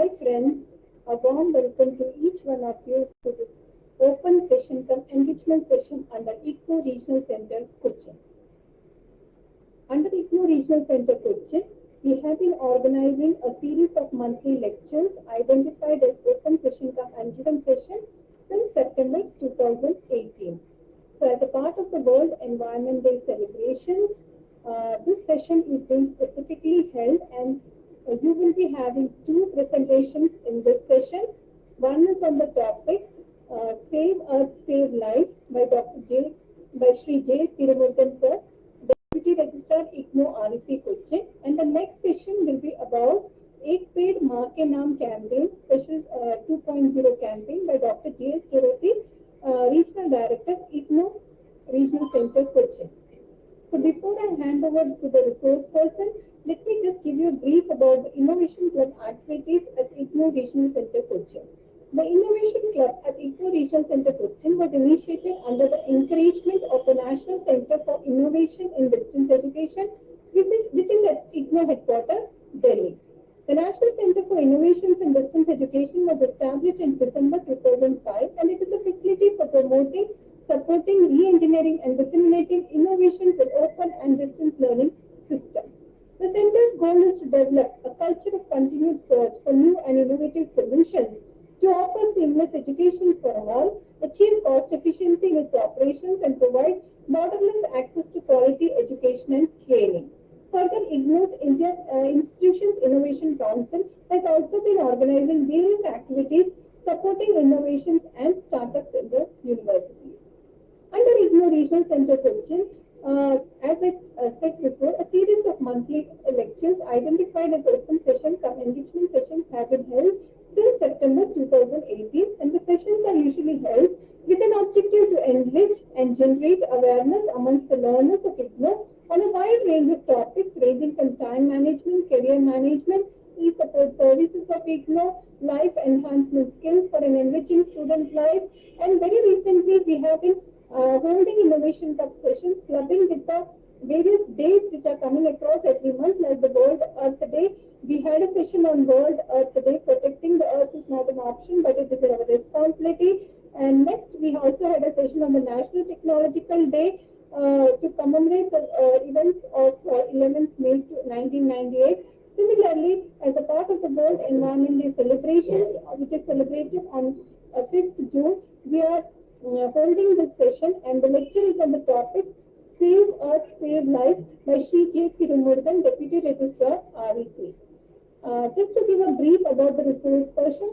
Hi friends, a warm welcome to each one of you to this open session from Enrichment Session under IGNOU Regional Center, Cochin. Under IGNOU Regional Center, Cochin, we have been organizing a series of monthly lectures identified as open session from Enrichment Session since September 2018. So as a part of the World Environment Day celebrations, this session is being specifically held, and you will be having two presentations in this session. One is on the topic Save Earth, Save Life by Shri Thiru murugan sir, Deputy Registrar IGNOU REC Kochi, and the next session will be about Ek Ped Maa Ke Naam campaign, special 2.0 campaign by Dr. S.Dorothy, Regional Director IGNOU Regional Center Kochi. So before I hand over to the resource person, let me just give you a brief about the Innovation Club activities at IGNOU Regional Center Cochin. The Innovation Club at IGNOU Regional Center Cochin was initiated under the encouragement of the National Center for Innovation in Distance Education, which is at IGNOU headquarters, Delhi. The National Center for Innovations in Distance Education was established in December 2005, and it is a facility for promoting, supporting, re-engineering and disseminating innovations in open and distance learning systems. The center's goal is to develop a culture of continued search for new and innovative solutions to offer seamless education for all, achieve cost efficiency in its operations, and provide borderless access to quality education and training. Further, IGNOU's Indian Institutions Innovation Council has also been organizing various activities supporting innovations and startups in the university. Under IGNOU Regional Center Cochin, as I said before, a series of monthly lectures identified as open session cum enrichment sessions have been held since September 2018, and the sessions are usually held with an objective to enrich and generate awareness amongst the learners of IGNOU on a wide range of topics ranging from time management, career management, e-support services of IGNOU, life enhancement skills for an enriching student life, and very recently we have been holding Innovation Cup sessions, clubbing with the various days which are coming across every month, like the World Earth Day. We had a session on World Earth Day, protecting the earth is not an option, but it is our responsibility. And next, we also had a session on the National Technological Day to commemorate the events of 11th May 1998. Similarly, as a part of the World Environment Day celebrations, which is celebrated on 5th June, we are holding this session, and the lecture is on the topic Save Earth, Save Life by Shri Thiru murugan, Deputy Registrar REC. Just to give a brief about the resource person,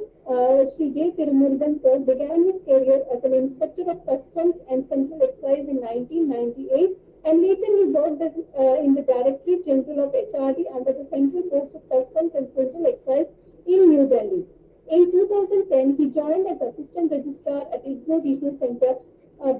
Shri Thiru murugan sir began his career as an Inspector of Customs and Central Excise in 1998, and later he worked as, in the Directorate General of HRD under the Central Boards of Customs and Central Excise in New Delhi. In 2010, he joined as Assistant Registrar at IGNOU Regional Center,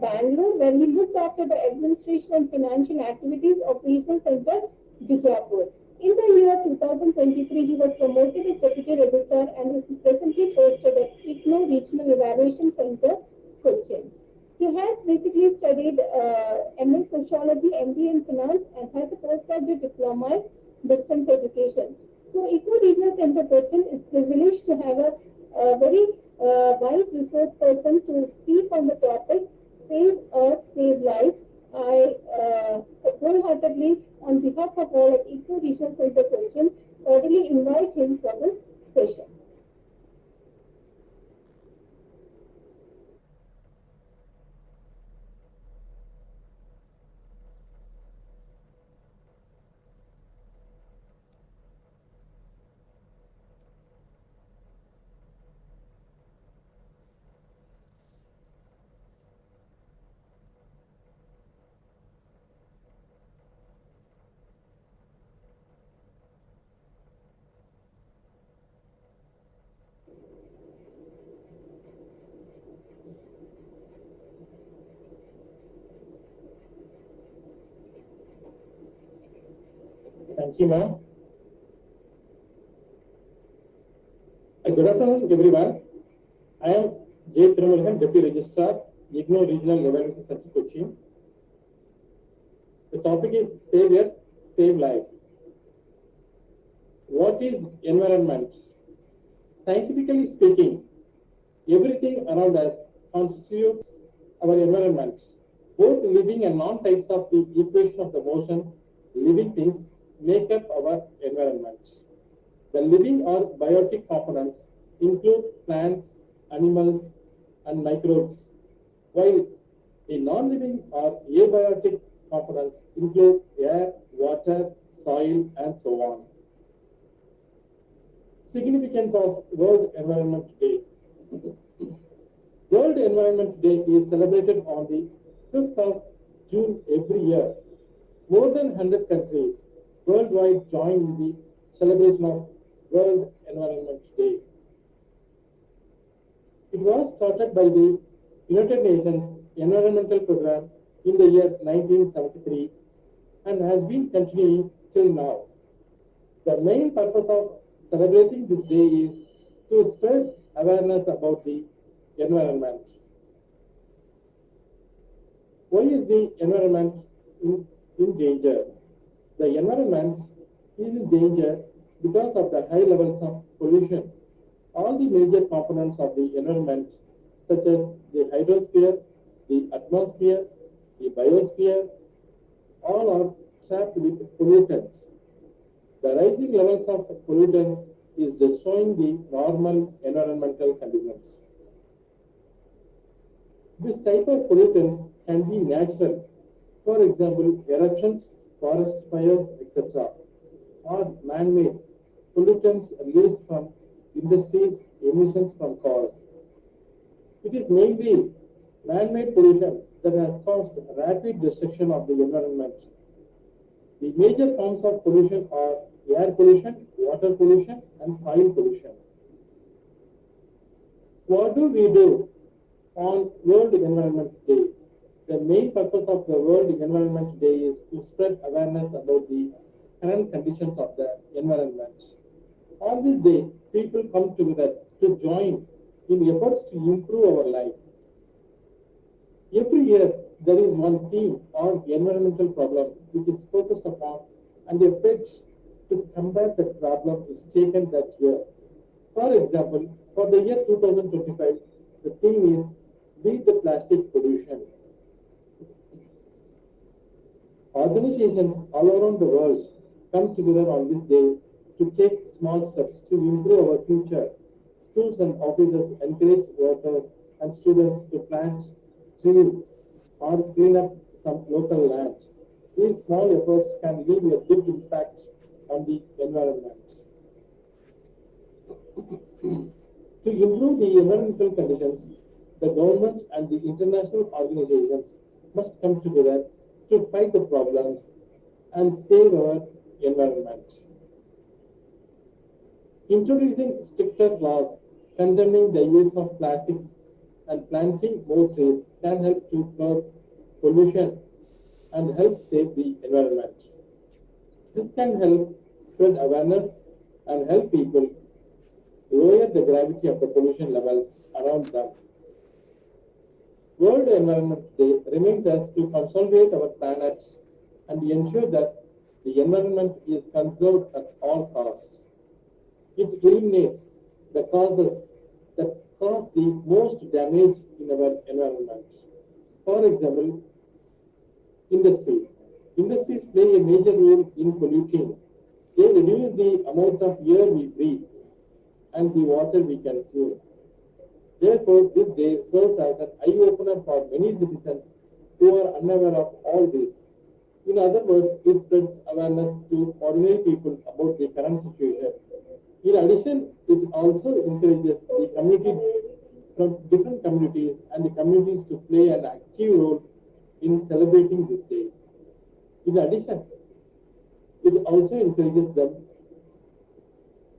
Bangalore, where he looked after the administration and financial activities of Regional Center, Bijapur. In the year 2023, he was promoted as Deputy Registrar and is presently posted at IGNOU Regional Evaluation Center, Cochin. He has basically studied MA Sociology, MBA in Finance, and has a postgraduate diploma in distance education. So, IGNOU Regional Center Cochin is privileged to have a very wise resource person to speak on the topic Save Earth, Save Life. I wholeheartedly, on behalf of all at IGNOU Regional Center Cochin, cordially invite him for this session. Thank you, ma'am. Good afternoon, everyone. I am Thiru murugan, Deputy Registrar, IGNOU Regional Evaluation Center, Kochi. The topic is Save Earth, Save Life. What is environment? Scientifically speaking, everything around us constitutes our environment. Both living and non-types of the equation of the motion, living things make up our environment. The living or biotic components include plants, animals, and microbes, while the non-living or abiotic components include air, water, soil, and so on. Significance of World Environment Day. World Environment Day is celebrated on the 5th of June every year. More than 100 countries worldwide join in the celebration of World Environment Day. It was started by the United Nations Environmental Program in the year 1973 and has been continuing till now. The main purpose of celebrating this day is to spread awareness about the environment. Why is the environment in danger? The environment is in danger because of the high levels of pollution. All the major components of the environment, such as the hydrosphere, the atmosphere, the biosphere, all are trapped with pollutants. The rising levels of pollutants is destroying the normal environmental conditions. This type of pollutants can be natural, for example, eruptions, forest fires, etc., or man-made pollutants released from industries, emissions from cars. It is mainly man-made pollution that has caused rapid destruction of the environment. The major forms of pollution are air pollution, water pollution, and soil pollution. What do we do on World Environment Day? The main purpose of the World Environment Day is to spread awareness about the current conditions of the environment. On this day, people come together to join in efforts to improve our life. Every year, there is one theme or environmental problem which is focused upon, and a pledge to combat that problem is taken that year. For example, for the year 2025, the theme is Beat the Plastic Pollution. Organizations all around the world come together on this day to take small steps to improve our future. Schools and offices encourage workers and students to plant trees or clean up some local land. These small efforts can leave a big impact on the environment. To improve the environmental conditions, the government and the international organizations must come together to fight the problems and save our environment. Introducing stricter laws condemning the use of plastics and planting more trees can help to curb pollution and help save the environment. This can help spread awareness and help people lower the gravity of the pollution levels around them. World Environment Day reminds us to consolidate our planet and ensure that the environment is conserved at all costs. It eliminates the causes that cause the most damage in our environment. For example, industries. Industries play a major role in polluting. They reduce the amount of air we breathe and the water we consume. Therefore, this day serves as an eye-opener for many citizens who are unaware of all this. In other words, it spreads awareness to ordinary people about the current situation. In addition, it also encourages the community from different communities and the communities to play an active role in celebrating this day. In addition, it also encourages them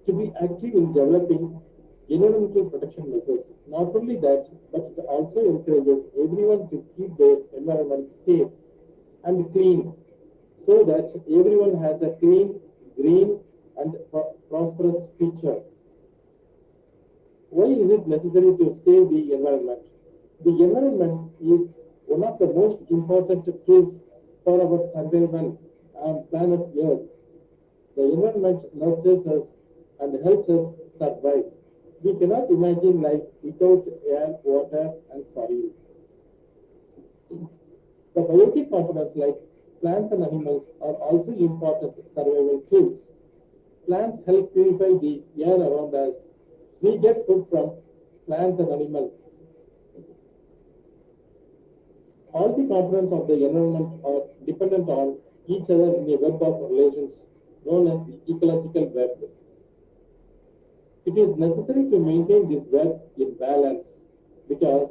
to be active in developing environmental protection measures. Not only that, but it also encourages everyone to keep their environment safe and clean, so that everyone has a clean, green, and prosperous future. Why is it necessary to save the environment? The environment is one of the most important tools for our survival on planet Earth. The environment nurtures us and helps us survive. We cannot imagine life without air, water, and soil. The biotic components like plants and animals are also important survival tools. Plants help purify the air around us. We get food from plants and animals. All the components of the environment are dependent on each other in a web of relations known as the ecological web. It is necessary to maintain this web in balance because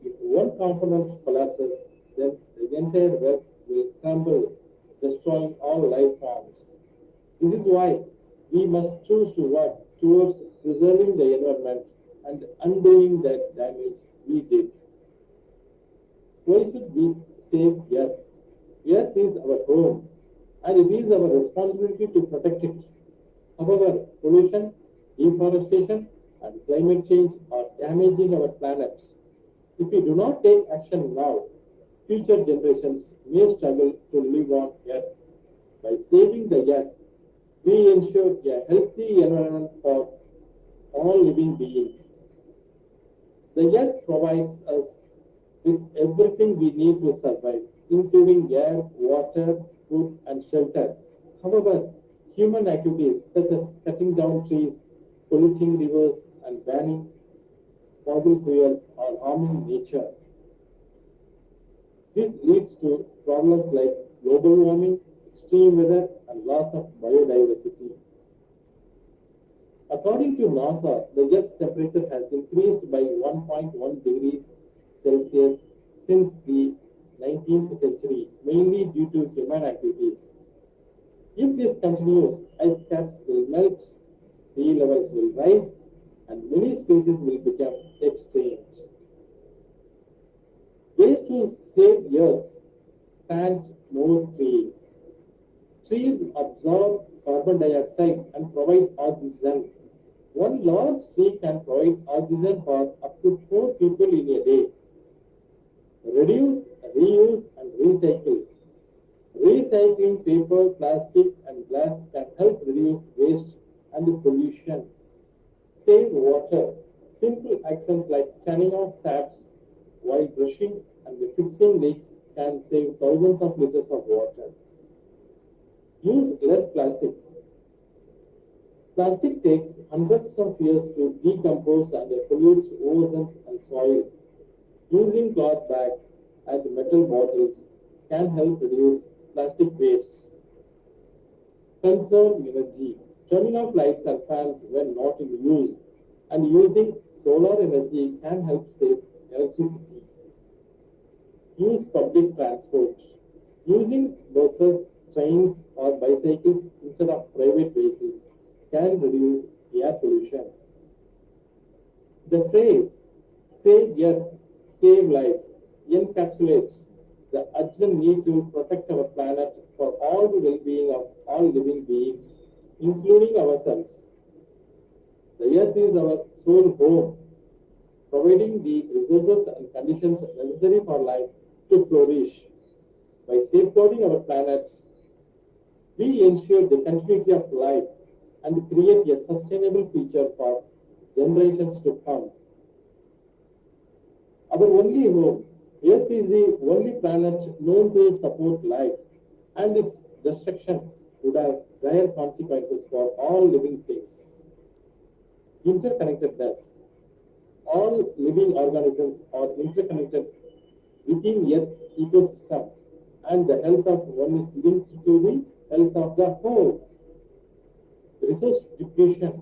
if one component collapses, then the entire web will crumble, destroying all life forms. This is why we must choose to work towards preserving the environment and undoing the damage we did. Why should we save Earth? Earth is our home, and it is our responsibility to protect it. However, pollution, deforestation, and climate change are damaging our planet. If we do not take action now, future generations may struggle to live on Earth. By saving the Earth, we ensure a healthy environment for all living beings. The Earth provides us with everything we need to survive, including air, water, food, and shelter. However, human activities such as cutting down trees, polluting rivers, and banning fossil fuels are harming nature. This leads to problems like global warming, extreme weather, and loss of biodiversity. According to NASA, the Earth's temperature has increased by 1.1 degrees Celsius since the 19th century, mainly due to human activities. If this continues, ice caps will melt, sea levels will rise, and many species will become extinct. Ways to save Earth: plant more trees. Trees absorb carbon dioxide and provide oxygen. One large tree can provide oxygen for up to 4 people in a day. Reduce, reuse, and recycle. Recycling paper, plastic, and glass can help reduce waste and pollution. Save water. Simple actions like turning off taps while brushing and fixing leaks can save thousands of liters of water. Use less plastic. Plastic takes hundreds of years to decompose and pollutes oceans and soil. Using cloth bags and metal bottles can help reduce plastic waste. Conserve energy. Turning off lights and fans when not in use and using solar energy can help save electricity. Use public transport. Using buses, trains, or bicycles instead of private vehicles can reduce air pollution. The phrase "Save Earth, Save Life" encapsulates the urgent need to protect our planet for all the well-being of all living beings, including ourselves. The Earth is our sole home, providing the resources and conditions necessary for life to flourish. By safeguarding our planet, we ensure the continuity of life and create a sustainable future for generations to come. Our only home, Earth is the only planet known to support life, and its destruction would have dire consequences for all living things. Interconnectedness. All living organisms are interconnected within Earth's ecosystem, and the health of one is linked to the health of the whole. Resource depletion.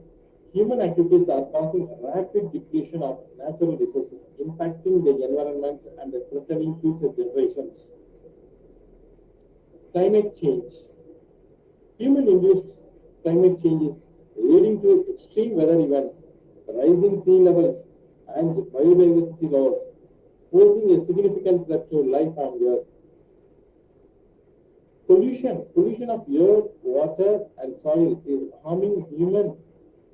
Human activities are causing rapid depletion of natural resources, impacting the environment and threatening future generations. Climate change. Human-induced climate change is leading to extreme weather events, rising sea levels, and biodiversity loss, posing a significant threat to life on Earth. Pollution of air, water, and soil is harming human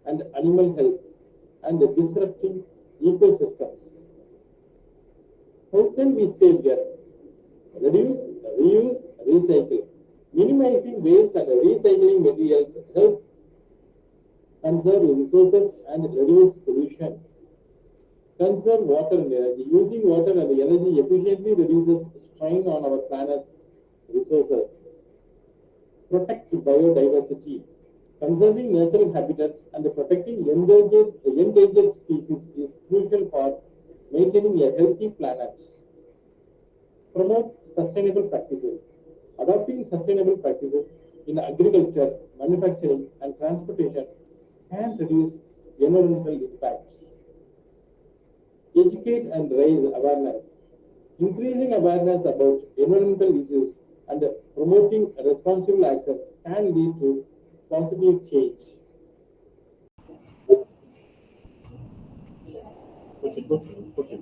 and animal health and disrupting ecosystems. How can we save Earth? Reduce, reuse, recycle. Minimizing waste and recycling materials conserve resources and reduce pollution. Conserve water and energy. Using water and energy efficiently reduces strain on our planet's resources. Protect biodiversity. Conserving natural habitats and protecting endangered species is crucial for maintaining a healthy planet. Promote sustainable practices. Adopting sustainable practices in agriculture, manufacturing, and transportation can reduce environmental impacts. Educate and raise awareness. Increasing awareness about environmental issues and promoting responsible actions can lead to positive change. Okay.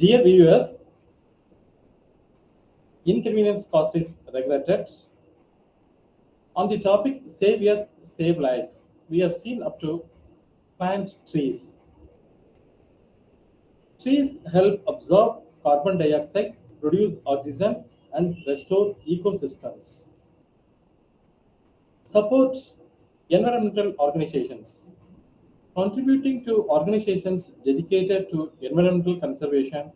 Dear viewers, inconvenience cost is regretted. On the topic Save Earth, Save Life, we have seen up to plant trees. Trees help absorb carbon dioxide, produce oxygen, and restore ecosystems. Support environmental organizations. Contributing to organizations dedicated to environmental conservation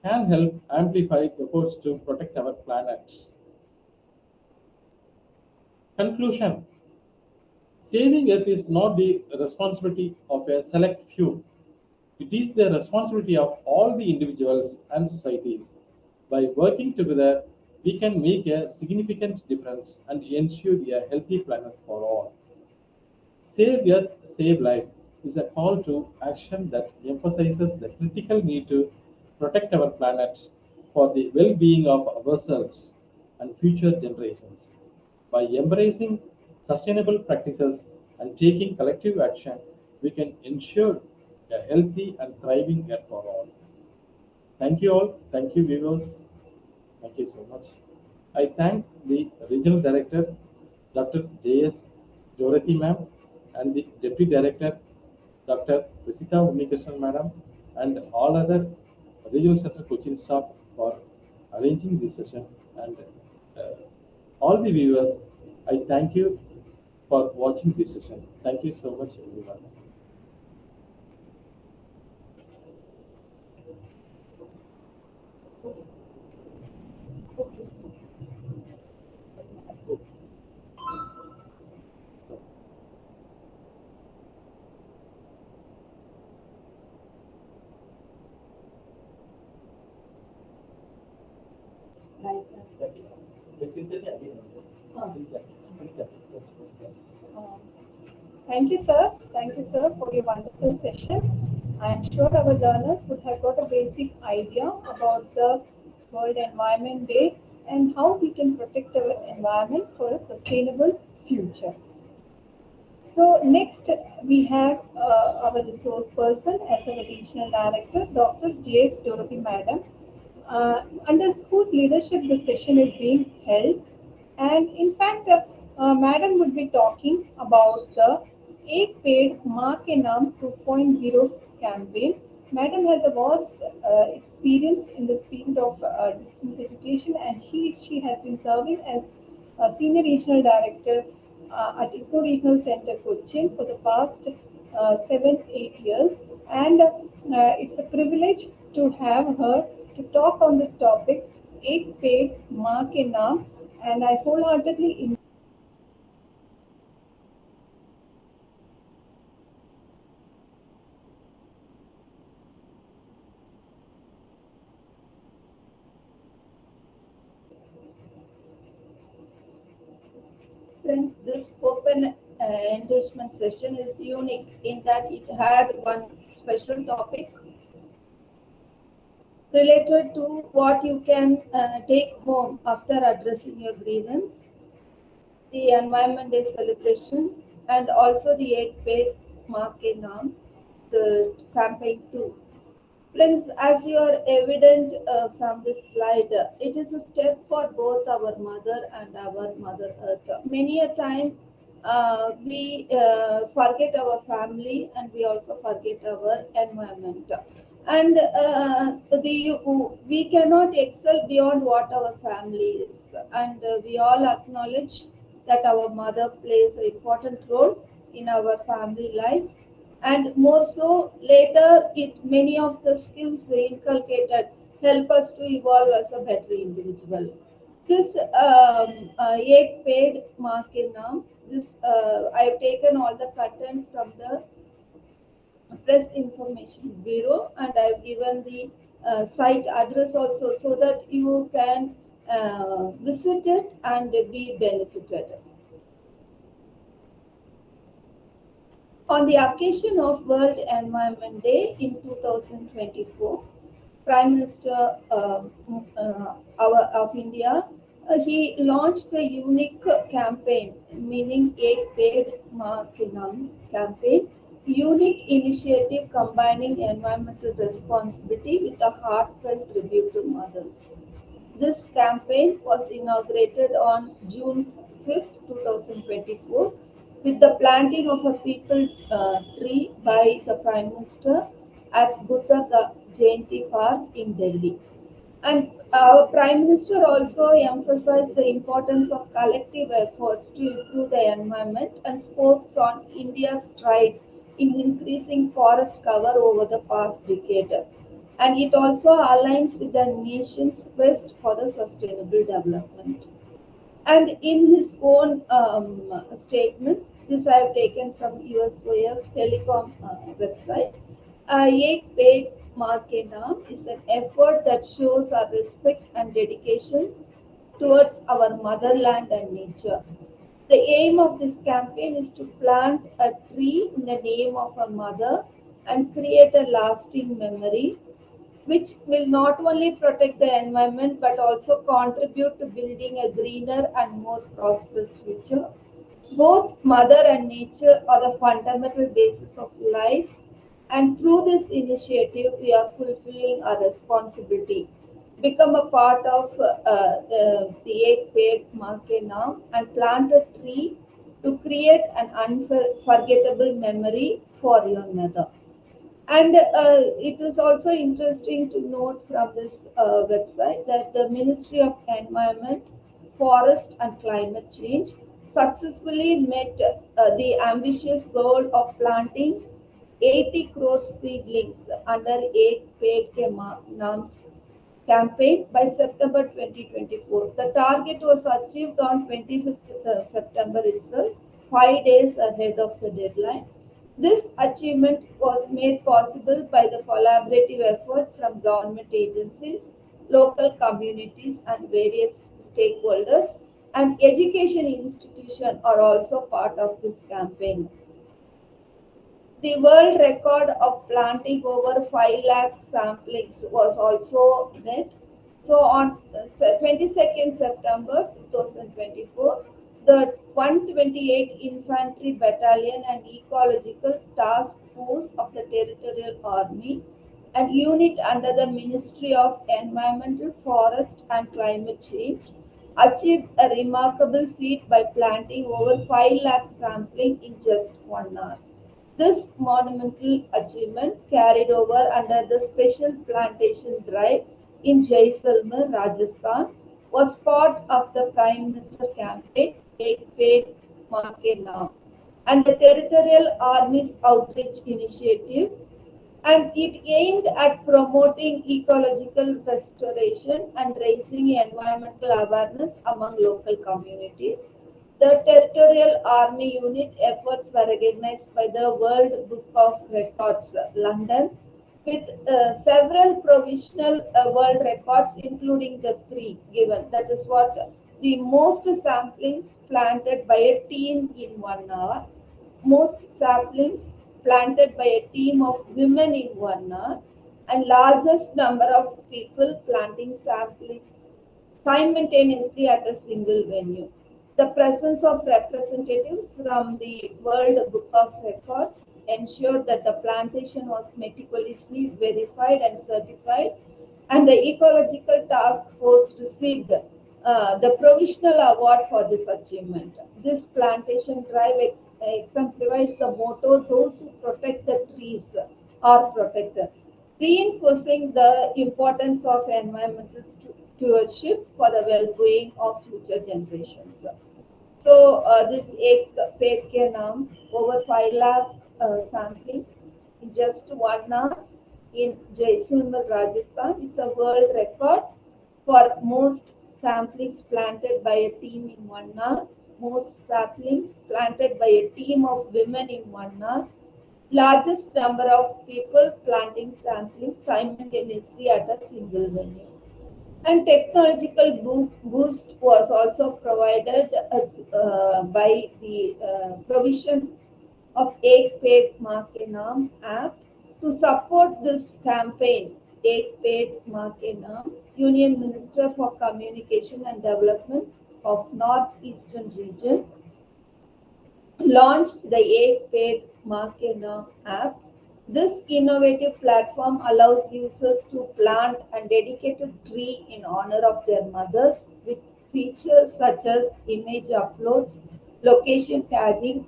can help amplify efforts to protect our planet. Conclusion. Saving Earth is not the responsibility of a select few. It is the responsibility of all the individuals and societies. By working together, we can make a significant difference and ensure a healthy planet for all. Save Earth, Save Life is a call to action that emphasizes the critical need to protect our planet for the well being of ourselves and future generations. By embracing sustainable practices and taking collective action, we can ensure a healthy and thriving Earth for all. Thank you all. Thank you, viewers. Thank you so much. I thank the Regional Director, Dr. J.S. Dorothy ma'am, and the Deputy Director, Dr. Risita Unnikrishnan madam, and all other Regional Center Cochin staff for arranging this session. And uh, all the viewers, I thank you for watching this session. Thank you so much, everyone. Um, Thank you, sir. Thank you, sir, for your wonderful session. I am sure our learners would have got a basic idea about the World Environment Day and how we can protect our environment for a sustainable future. So next we have our resource person as our regional director, Dr. J.S. Dorothy Madam, under whose leadership the session is being held. And in fact, Madam would be talking about the Ek Ped Maa Ke Naam 2.0 campaign. Madam has a vast experience in this field of distance education, and she has been serving as a senior regional director at IGNOU Regional Center Cochin for the past 7-8 years. And it's a privilege to have her to talk on this topic, Ek Ped Maa Ke Naam, and I wholeheartedly Friends, this open engagement session is unique in that it had one special topic related to what you can take home after addressing your grievance, the Environment Day celebration, and also the Ek Ped Maa Ke Naam, the campaign too. Friends, as you are evident from this slide, it is a step for both our mother and our Mother Earth. Many a time we forget our family and we also forget our environment. And we cannot excel beyond what our family is, and we all acknowledge that our mother plays an important role in our family life, and more so later many of the skills inculcated help us to evolve as a better individual. This एक paid mark in Naam. This I have taken all the content from the Press Information Bureau, and I've given the site address also so that you can visit it and be benefited. On the occasion of World Environment Day in 2024, Prime Minister of India, he launched the unique campaign, meaning Ek Ped Maa Ke Naam campaign, unique initiative combining environmental responsibility with a heartfelt tribute to mothers. This campaign was inaugurated on June 5th, 2024, with the planting of a people tree by the Prime Minister at Buddha Jayanti Park in Delhi. And our Prime Minister also emphasized the importance of collective efforts to improve the environment and spoke on India's stride in increasing forest cover over the past decade. And it also aligns with the nation's quest for the sustainable development. And in his own statement, this I have taken from USOF Telecom website, Ek Ped Maa Ke Naam is an effort that shows our respect and dedication towards our motherland and nature. The aim of this campaign is to plant a tree in the name of a mother and create a lasting memory, which will not only protect the environment but also contribute to building a greener and more prosperous future. Both mother and nature are the fundamental basis of life, and through this initiative, we are fulfilling our responsibility. Become a part of the Ek Ped Maa Ke Naam and plant a tree to create an unforgettable memory for your mother. And it is also interesting to note from this website that the Ministry of Environment, Forest and Climate Change successfully met the ambitious goal of planting 80 crore seedlings under Ek Ped Ke Naam campaign by September 2024. The target was achieved on 25th September itself, 5 days ahead of the deadline. This achievement was made possible by the collaborative effort from government agencies, local communities, and various stakeholders, and education institutions are also part of this campaign. The world record of planting over 5 lakh samplings was also met. So on 22nd September 2024, the 128 Infantry Battalion and Ecological Task Force of the Territorial Army, an unit under the Ministry of Environmental, Forest and Climate Change, achieved a remarkable feat by planting over 5 lakh sampling in just 1 hour. This monumental achievement, carried over under the Special Plantation Drive in Jaisalmer, Rajasthan, was part of the Prime Minister campaign Ek Ped Maa Ke Naam and the Territorial Army's outreach initiative, and it aimed at promoting ecological restoration and raising environmental awareness among local communities. The Territorial Army Unit efforts were recognized by the World Book of Records, London, with several provisional world records, including the 3 given. That is what the most saplings planted by a team in 1 hour, most saplings planted by a team of women in 1 hour, and largest number of people planting saplings simultaneously at a single venue. The presence of representatives from the World Book of Records ensured that the plantation was meticulously verified and certified, and the Ecological Task Force received the provisional award for this achievement. This plantation drive exemplifies the motto, "Those who protect the trees are protected." reinforcing the importance of environmental stewardship for the well-being of future generations. So this Ek Ped Ke Naam, over 5 lakh samplings in just 1 hour in Jaisalmer, Rajasthan. It's a world record for most saplings planted by a team in 1 hour, most saplings planted by a team of women in 1 hour, largest number of people planting saplings simultaneously at a single venue. And technological boost was also provided by the provision of Ek Ped Maa Ke Naam app. To support this campaign, Ek Ped Maa Ke Naam, Union Minister for Communication and Development of Northeastern Region launched the Ek Ped Maa Ke Naam app. This innovative platform allows users to plant a dedicated tree in honor of their mothers with features such as image uploads, location tagging,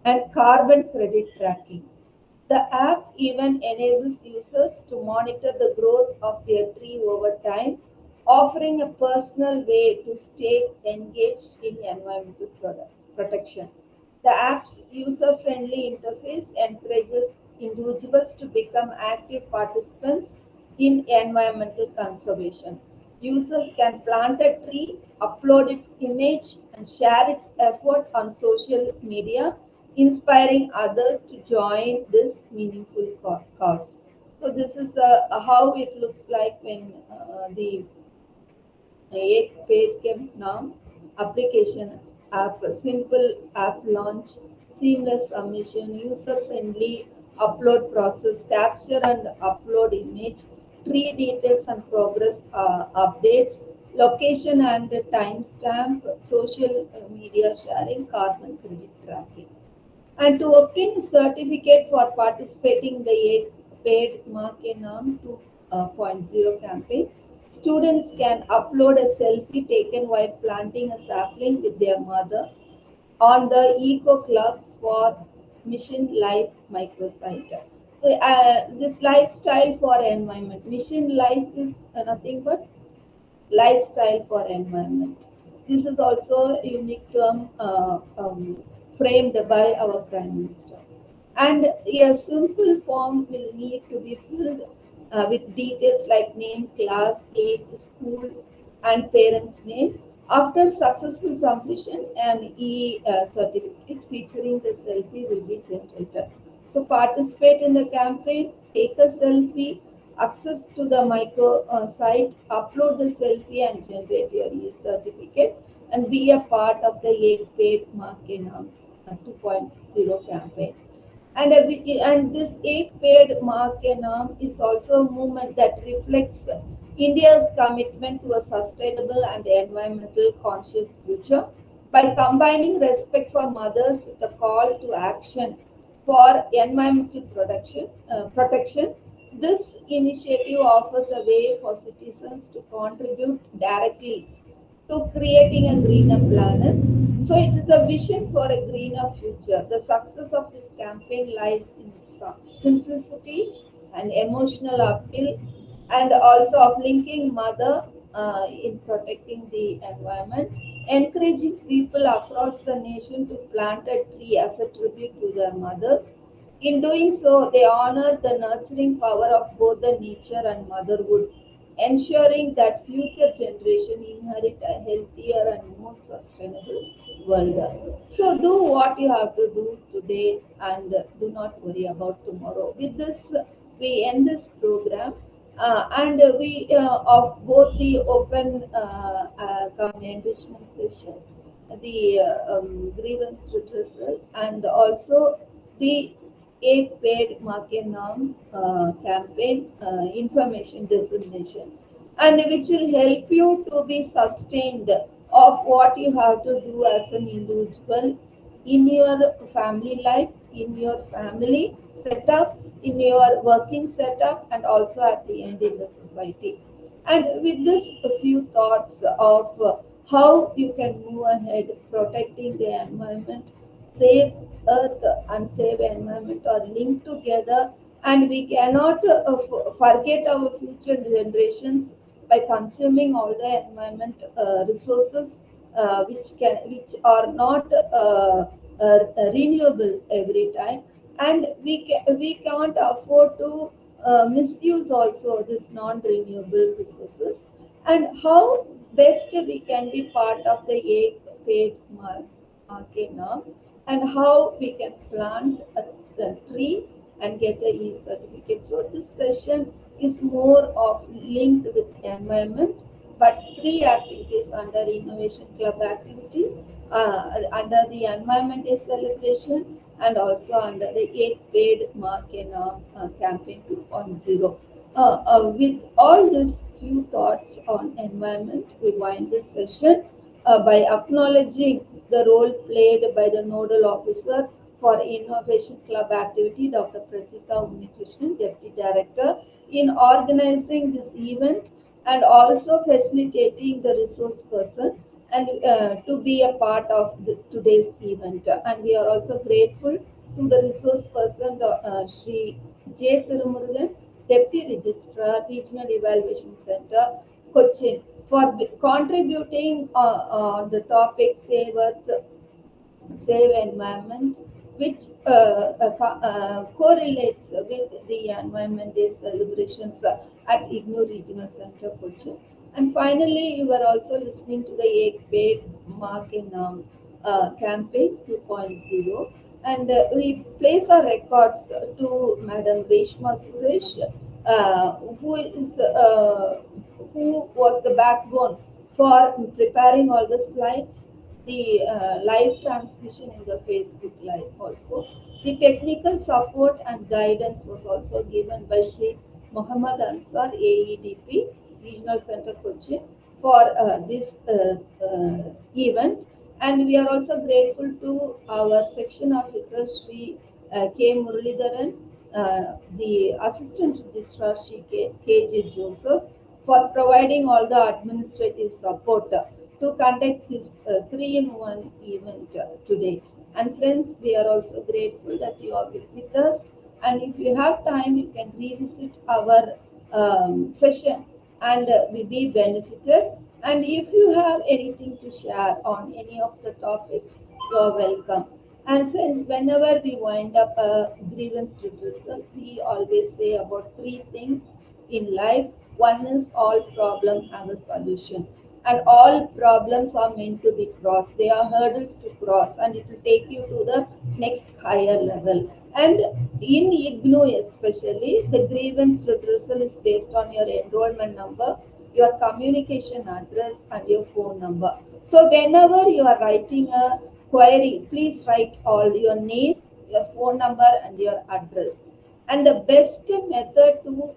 and carbon credit tracking. The app even enables users to monitor the growth of their tree over time, offering a personal way to stay engaged in environmental protection. The app's user-friendly interface encourages individuals to become active participants in environmental conservation. Users can plant a tree, upload its image, and share its effort on social media, inspiring others to join this meaningful cause. So this is how it looks like when the Ek Ped Ke Naam application app, simple app launch, seamless submission, user-friendly upload process, capture and upload image, tree details and progress updates, location and timestamp, social media sharing, carbon credit tracking. And to obtain a certificate for participating in the Ek Ped Maa Ke Naam 2.0 campaign, students can upload a selfie taken while planting a sapling with their mother on the Eco Clubs for Mission Life microsite. So, this lifestyle for environment. Mission Life is nothing but lifestyle for environment. This is also a unique term framed by our Prime Minister. And a simple form will need to be filled with details like name, class, age, school, and parents' name. After successful submission, an certificate featuring the selfie will be generated. So participate in the campaign, take a selfie, access to the micro site, upload the selfie and generate your e-certificate and be a part of the Ek Ped Maa Ke Naam 2.0 campaign. And this Ek Ped Maa Ke Naam is also a movement that reflects India's commitment to a sustainable and environmental conscious future. By combining respect for mothers with a call to action for environmental protection, this initiative offers a way for citizens to contribute directly to creating a greener planet. So it is a vision for a greener future. The success of this campaign lies in its simplicity and emotional appeal, and also of linking mother in protecting the environment, encouraging people across the nation to plant a tree as a tribute to their mothers. In doing so, they honor the nurturing power of both the nature and motherhood, ensuring that future generations inherit a healthier and more sustainable world. So do what you have to do today and do not worry about tomorrow. With this, we end this program. And we of both the open enrichment session, the grievance redressal, and also the Ek Ped Maa Ke Naam campaign information dissemination, and which will help you to be sustained of what you have to do as an individual in your family life, in your family setup, in your working setup, and also at the end in the society. And with this, a few thoughts of how you can move ahead protecting the environment, save earth and save environment are linked together and we cannot forget our future generations by consuming all the environment resources which are not renewable every time, and we can't afford to misuse also this non-renewable resources, and how best we can be part of the egg paid market now, and how we can plant a tree and get a e-certificate. So this session is more of linked with environment, but three activities under Innovation Club activity, under the Environment Day celebration, and also under the 8th paid Market campaign 2.0. With all these few thoughts on environment, we wind this session by acknowledging the role played by the nodal officer for Innovation Club activity, Dr. Prasita Unnikrishnan, Deputy Director, in organizing this event and also facilitating the resource person and to be a part of today's event. And we are also grateful to the resource person, Shri Thiru murugan, Deputy Registrar, Regional Evaluation Center, Cochin, for contributing on the topic Save Environment, which correlates with the Environment Day celebrations at IGNOU Regional Center, Kochi. And finally, you are also listening to the Ek Paid Mark in campaign 2.0. And we place our records to Madam Veshma Suresh, who was the backbone for preparing all the slides, the live transmission in the Facebook Live also. The technical support and guidance was also given by Shri Muhammad Ansar, AEDP, Regional Center Kochi, for this event. And we are also grateful to our section officer, Shri K. Muralidharan, the Assistant Registrar, Shri K.J. Joseph, for providing all the administrative support to conduct this 3-in-1 event today. And friends, we are also grateful that you are with us. And if you have time, you can revisit our session and we be benefited. And if you have anything to share on any of the topics, you are welcome. And friends, whenever we wind up a grievance redressal, we always say about 3 things in life. One is all problems have a solution, and all problems are meant to be crossed. They are hurdles to cross, and it will take you to the next higher level. And in IGNOU especially, the grievance redressal is based on your enrollment number, your communication address, and your phone number. So whenever you are writing a query, please write all your name, your phone number, and your address. And the best method to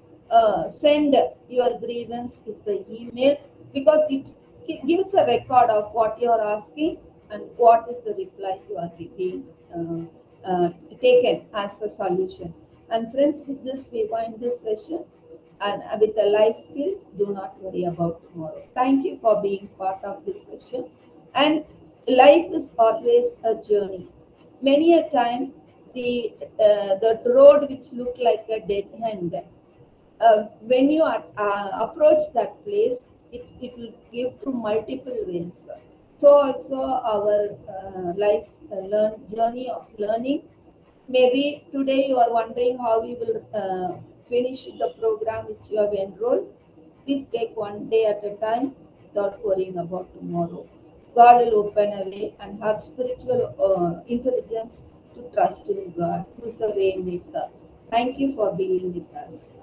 send your grievance is the email, because it gives a record of what you are asking and what is the reply you are being taken as a solution. And friends, with this we wind this session, and with a life skill, do not worry about tomorrow. Thank you for being part of this session. And life is always a journey. Many a time, the road which looked like a dead end, when you approach that place, it will give through multiple ways. So also our life's journey of learning. Maybe today you are wondering how you will finish the program which you have enrolled. Please take one day at a time without worrying about tomorrow. God will open a way, and have spiritual intelligence to trust in God, who is the way maker. Thank you for being with us.